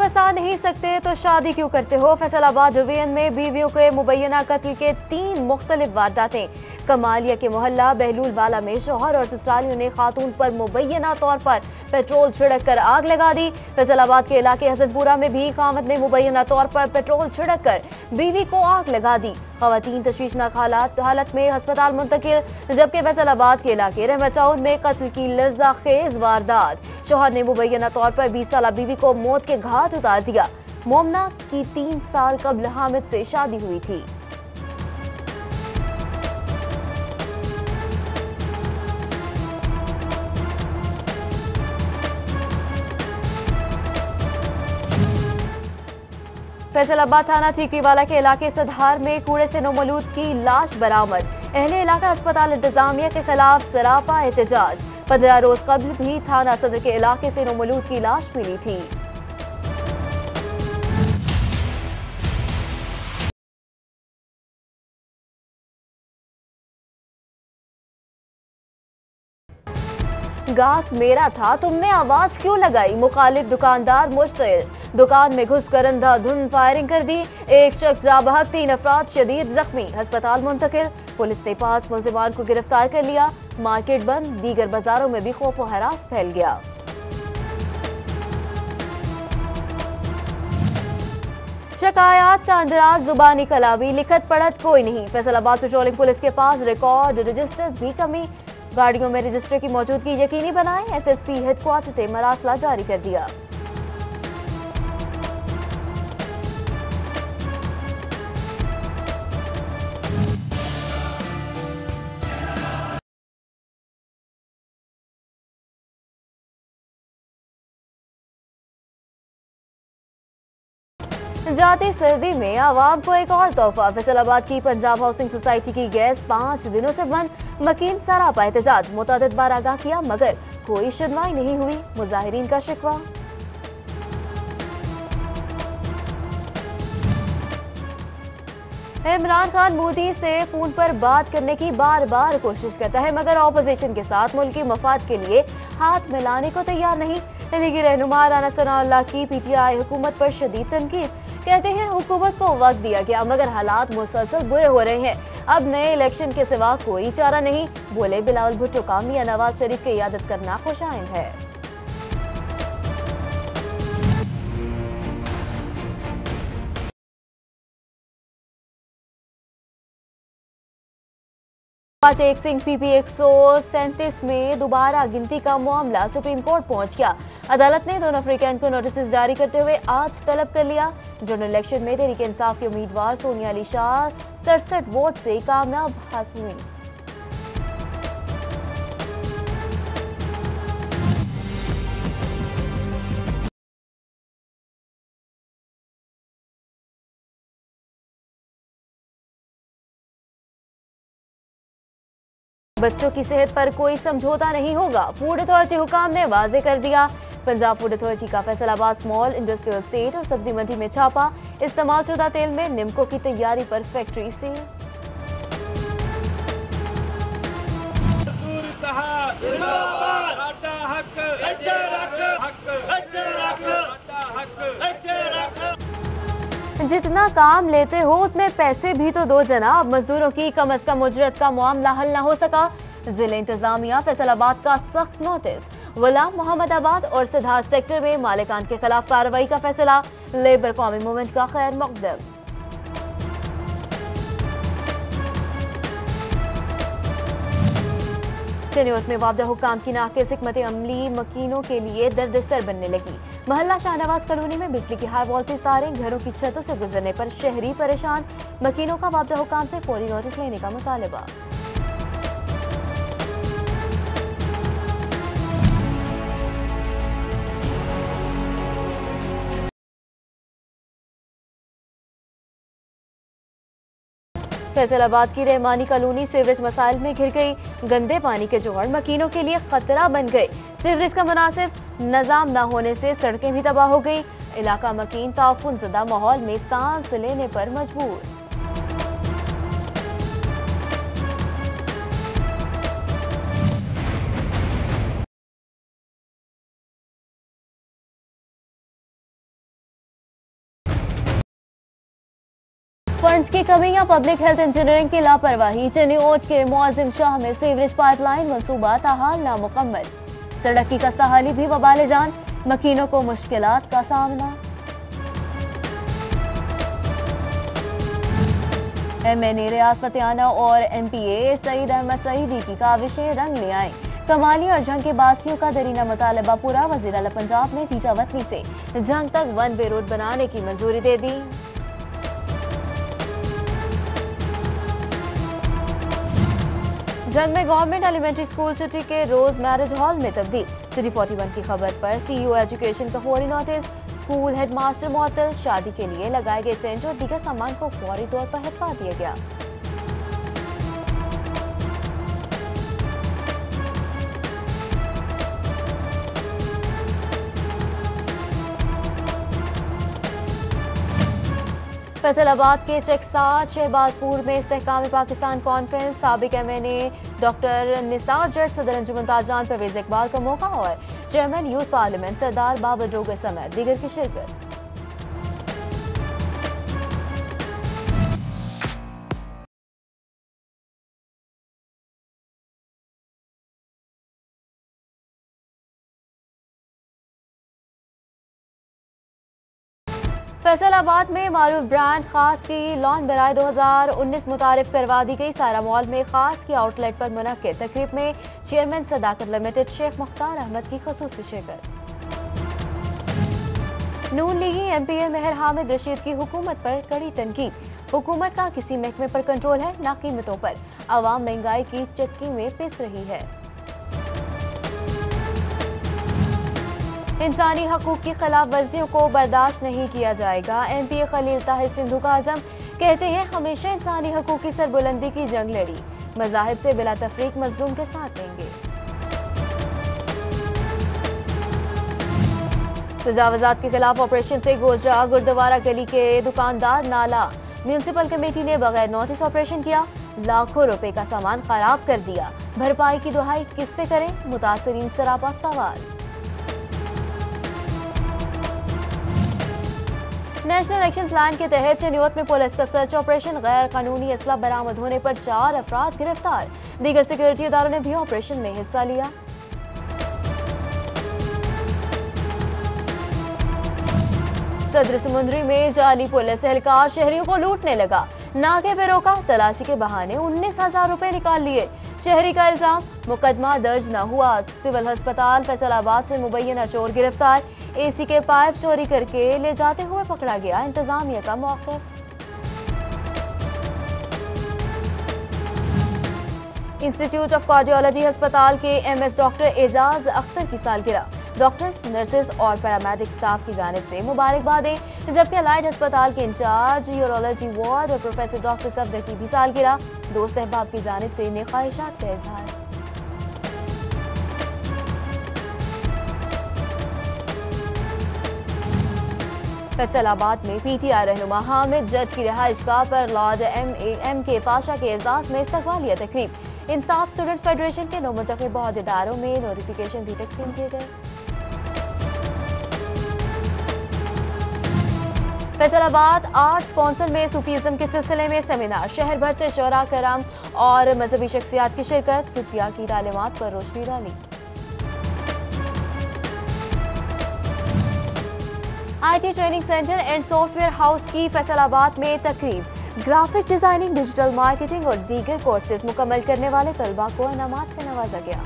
फंसा नहीं सकते तो शादी क्यों करते हो। फैसलाबाद डिवीजन में बीवियों के मुबैना कत्ल के 3 मुख्तलिफ वारदातें। कमालिया के मोहल्ला बहलूल वाला में शौहर और ससुरालियों ने खातून पर मुबैना तौर पर पेट्रोल छिड़क कर आग लगा दी। फैसलाबाद के इलाके हसनपुरा में भी खामद ने मुबैना तौर पर पेट्रोल छिड़क कर बीवी को आग लगा दी। खवातीन तशवीशनाक हालत में अस्पताल मुंतकिल, जबकि फैसलाबाद के इलाके रहमत टाउन में कत्ल की लज्जा खेज वारदात। शौहर ने मुबैना तौर पर 20 साल बीवी को मौत के घाट उतार दिया। मोमना की 3 साल कबल हामिद से शादी हुई थी। फैसलाबाद थाना ठीकरीवाला के इलाके सधार में कूड़े से नौमौलूद की लाश बरामद। अहले इलाका अस्पताल इंतजामिया के खिलाफ सरापा एहतजाज। 15 रोज कबल भी थाना सदर के इलाके से नौमौलूद की लाश मिली थी। घास मेरा था, तुमने आवाज क्यों लगाई। मुखालिफ दुकानदार मुश्तिल, दुकान में घुसकर अंधाधुंध फायरिंग कर दी। एक शख्स जा बहक, 3 अफराद शदीद जख्मी, अस्पताल मुंतकिल। पुलिस ने 5 मुलजिमान को गिरफ्तार कर लिया। मार्केट बंद, दीगर बाजारों में भी खौफ व हरास फैल गया। शिकायत का अंदराज जुबानी कलामी, लिखत पढ़त कोई नहीं। फैसलाबाद पेट्रोलिंग पुलिस के पास रिकॉर्ड रजिस्टर्स भी कमी। गाड़ियों में रजिस्टर की मौजूदगी यकीनी बनाएं। एसएसपी हेडक्वार्टर ने मरासला जारी कर दिया। जाती सर्दी में आवाम को एक और तोहफा। फैसलाबाद की पंजाब हाउसिंग सोसाइटी की गैस 5 दिनों से बंद। मकीन सरापा एहतजाज, मुतअद्दिद बार आगाह किया मगर कोई सुनवाई नहीं हुई। मुजाहिरीन का शिकवा। इमरान खान मोदी से फोन पर बात करने की बार बार कोशिश करता है मगर ऑपोजिशन के साथ मुल्की मफाद के लिए हाथ मिलाने को तैयार नहीं। लीगी रहनुमा राना सनाउल्लाह की पीटीआई हुकूमत पर शदीद तनकीद। कहते हैं हुकूमत को वक्त दिया गया मगर हालात मुसलसल बुरे हो रहे हैं। अब नए इलेक्शन के सिवा कोई चारा नहीं। बोले बिलावल भुट्टो का मियां नवाज शरीफ की इयादत करना खुशाइंद है। टेक सिंह पीपी 137 में दोबारा गिनती का मामला सुप्रीम कोर्ट पहुंच गया। अदालत ने दोनों अफ्रीकन को नोटिस जारी करते हुए आज तलब कर लिया। जनरल इलेक्शन में तहरीक इंसाफ के उम्मीदवार सोनिया अली शाह 67 वोट से कामयाब हासिल हुई। बच्चों की सेहत पर कोई समझौता नहीं होगा, फूड अथॉरिटी हुकाम ने वाजे कर दिया। पंजाब फूड अथॉरिटी का फैसलाबाद स्मॉल इंडस्ट्रियल स्टेट और सब्जी मंडी में छापा। इस्तेमाल शुदा तेल में निम्को की तैयारी पर फैक्ट्री सील। जितना काम लेते हो उतने पैसे भी तो दो जनाब। मजदूरों की कम अज कम उजरत का मामला हल न हो सका। जिला इंतजामिया फैसलाबाद का सख्त नोटिस। गुलाम मोहम्मदाबाद और सधार सेक्टर में मालिकान के खिलाफ कार्रवाई का फैसला। लेबर कौमी मूवमेंट का खैर मकदम। न्यूज में वाबदा हुकाम की नाकिस हिकमत अमली मकीनों के लिए दर्द-ए-सर बनने लगी। महल्ला शाहनवाज कॉलोनी में बिजली की हाई वोल्टेज तारें घरों की छतों से गुजरने पर शहरी परेशान। मकीनों का वाबदा हुकाम से फौरी नोटिस लेने का मुतालबा। फैसलाबाद की रहमानी कॉलोनी सीवरेज मसाइल में घिर गई। गंदे पानी के जोहड़ मकीनों के लिए खतरा बन गए। सीवरेज का मुनासिब निजाम न होने से सड़कें भी तबाह हो गई। इलाका मकीन ताउफुनज़दा माहौल में सांस लेने पर मजबूर। फंड्स की कमी या पब्लिक हेल्थ इंजीनियरिंग की लापरवाही। चिन्नीओट के मुआजिम शाह में सीवरेज पाइपलाइन मंसूबा ताहाल नामुकम्मल। सड़क की कस्ताहाली भी वबाले जान, मकीनों को मुश्किलात का सामना। MNA रियाज फतेहाना और MPA सईद अहमद सईदी की काविशें रंग ले आए। कमाली और जंग के बासियों का दरीना मुतालबा पूरा। वज़ीर आला पंजाब ने जीजा वतनी से जंग तक वन वे रोड बनाने की मंजूरी दे दी। जंग में गवर्नमेंट एलिमेंट्री स्कूल सिटी के रोज मैरिज हॉल में तब्दील। सिटी 41 की खबर पर CEO एजुकेशन का फौरी नोटिस। स्कूल हेडमास्टर मुअत्तल। शादी के लिए लगाए गए टेंट और दीगर सामान को फौरी तौर पर हटवा दिया गया। फैसलाबाद के चेकसाट शहबाजपुर में इस्तेहकाम पाकिस्तान कॉन्फ्रेंस। साबिक MNA डॉक्टर निसार जट, सदर अंजुमन ताजरान परवेज इकबाल का मौका और चेयरमैन यूथ पार्लियामेंट सरदार बाबर डोगर समेत दीगर की शिरकत। फैसलाबाद में मारूफ ब्रांड खास की लॉन बराए 2019 मुतारिफ करवा दी गई। सारा मॉल में खास की आउटलेट पर मुनक्किद तकरीब में चेयरमैन सदाकत लिमिटेड शेख मुख्तार अहमद की खसूसी शिरकत। नून लीगी MPA मेहर हामिद रशीद की हुकूमत पर कड़ी तनकीद। हुकूमत का किसी महकमे पर कंट्रोल है ना कीमतों पर। आवाम महंगाई की चक्की में पिस रही है। इंसानी हकूक की खिलाफ वर्जियों को बर्दाश्त नहीं किया जाएगा। MPA खलील ताहिर सिंधु का आज़म कहते हैं हमेशा इंसानी हकूक की सरबुलंदी की जंग लड़ी। मज़ाहिब से बिला तफरीक मजलूम के साथ देंगे। तजावुज़ात के खिलाफ ऑपरेशन से गोजरा गुरुद्वारा गली के दुकानदार नाला। म्यूनिसिपल कमेटी ने बगैर नोटिस ऑपरेशन किया। लाखों रुपए का सामान खराब कर दिया। भरपाई की दुहाई किससे करें? मुतासरीन सरापा सवाल। नेशनल एक्शन प्लान के तहत चिन्नीओट में पुलिस का सर्च ऑपरेशन। गैर कानूनी असला बरामद होने पर 4 अफराद गिरफ्तार। दीगर सिक्योरिटी इदारों ने भी ऑपरेशन में हिस्सा लिया। सदर समुंदरी में जाली पुलिस एहलकार शहरियों को लूटने लगा। नाके पे रोका, तलाशी के बहाने 19,000 रुपए निकाल लिए। शहरी का इल्जाम मुकदमा दर्ज न हुआ। सिविल अस्पताल फैसलाबाद से मुबैना चोर गिरफ्तार। AC के पाइप चोरी करके ले जाते हुए पकड़ा गया। इंतजामिया का मौक़िफ़। इंस्टीट्यूट ऑफ कार्डियोलॉजी अस्पताल के MS डॉक्टर एजाज अख्तर की सालगिरह। डॉक्टर्स, नर्सेज और पैरामेडिक स्टाफ की जानिब से मुबारकबादें। जबकि अलाइड अस्पताल के इंचार्ज यूरोलॉजी वार्ड और प्रोफेसर डॉक्टर सफदर की भी सालगिरह। दोस्त अहबाब की जानिब से नेक ख्वाहिशात का इजहार। फैसलाबाद में PTI रहनुमा हामिद जट की रिहाइश गाह पर लॉर्ड MK पाशा के एजाज में इस्तकबालिया तकरीब। इंसाफ स्टूडेंट फेडरेशन के नौ मुंतखब अहदेदारों में नोटिफिकेशन भी तकसीम किए गए। फैसलाबाद आर्ट्स काउंसिल में सूफीज़म के सिलसिले में सेमिनार। शहर भर से शोरा कराम और मजहबी शख्सियात की शिरकत। सूफिया की तालीमात पर रोशनी डाली। IT training centre and software house की फैसलाबाद में तकरीब। ग्राफिक डिजाइनिंग, डिजिटल मार्केटिंग और दीगर कोर्सेज मुकम्मल करने वाले तलबा को इनामात से नवाजा गया।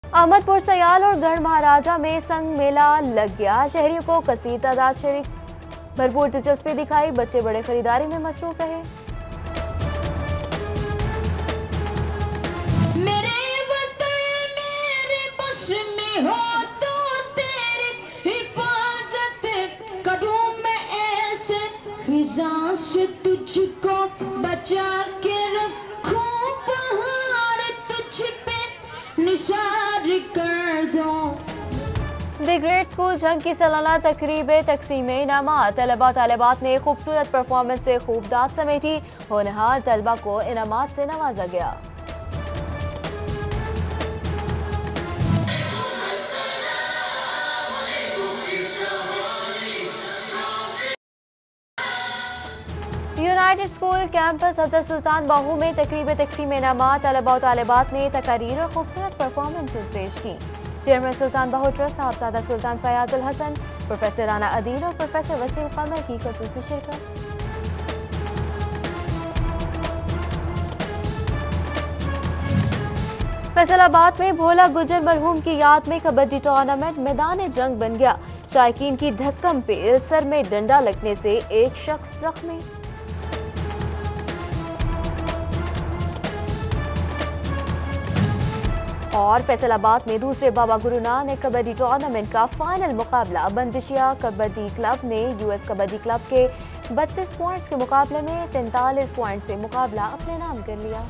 अहमदपुर सयाल और गढ़ महाराजा में संग मेला लग गया। शहरियों को कसीर तादाद शरीक भरपूर दिलचस्पी दिखाई। बच्चे बड़े खरीदारी में मसरूफ रहे। मेरे वतन मेरे बस में हो तो तेरी हिफाजत करूं मैं ऐसे खिज़ां से तुझको बचा के रखूं। बहार तुझ पे निसार कर दूं। द ग्रेट स्कूल जंग की सालाना तकरीब तकसीम इनामात। तलबा तालिबात ने खूबसूरत परफॉर्मेंस से खूब दाद समेटी। होनहार तलबा को इनामात से नवाजा गया। यूनाइटेड स्कूल कैंपस हजरत सुल्तान बाहू में तकरीब तकसीम इनामात। तलबा और तालिबात ने तकारीर और खूबसूरत परफॉर्मेंसेज पेश की। चेयरमैन सुल्तान बाहू ट्रस्ट साहबजादा सुल्तान फयाजुल हसन, प्रोफेसर राना अदील और प्रोफेसर वसीम कमर की खसूसी शिरकत। फैसलाबाद में भोला गुजर मरहूम की याद में कबड्डी टूर्नामेंट मैदान जंग बन गया। शायकीन की धक्कम पे सर में डंडा लगने से एक शख्स जख्मी। और फैसलाबाद में दूसरे बाबा गुरु नानक कबड्डी टूर्नामेंट का फाइनल मुकाबला बंदिशिया कबड्डी क्लब ने यूएस कबड्डी क्लब के 32 पॉइंट्स के मुकाबले में 43 पॉइंट से मुकाबला अपने नाम कर लिया।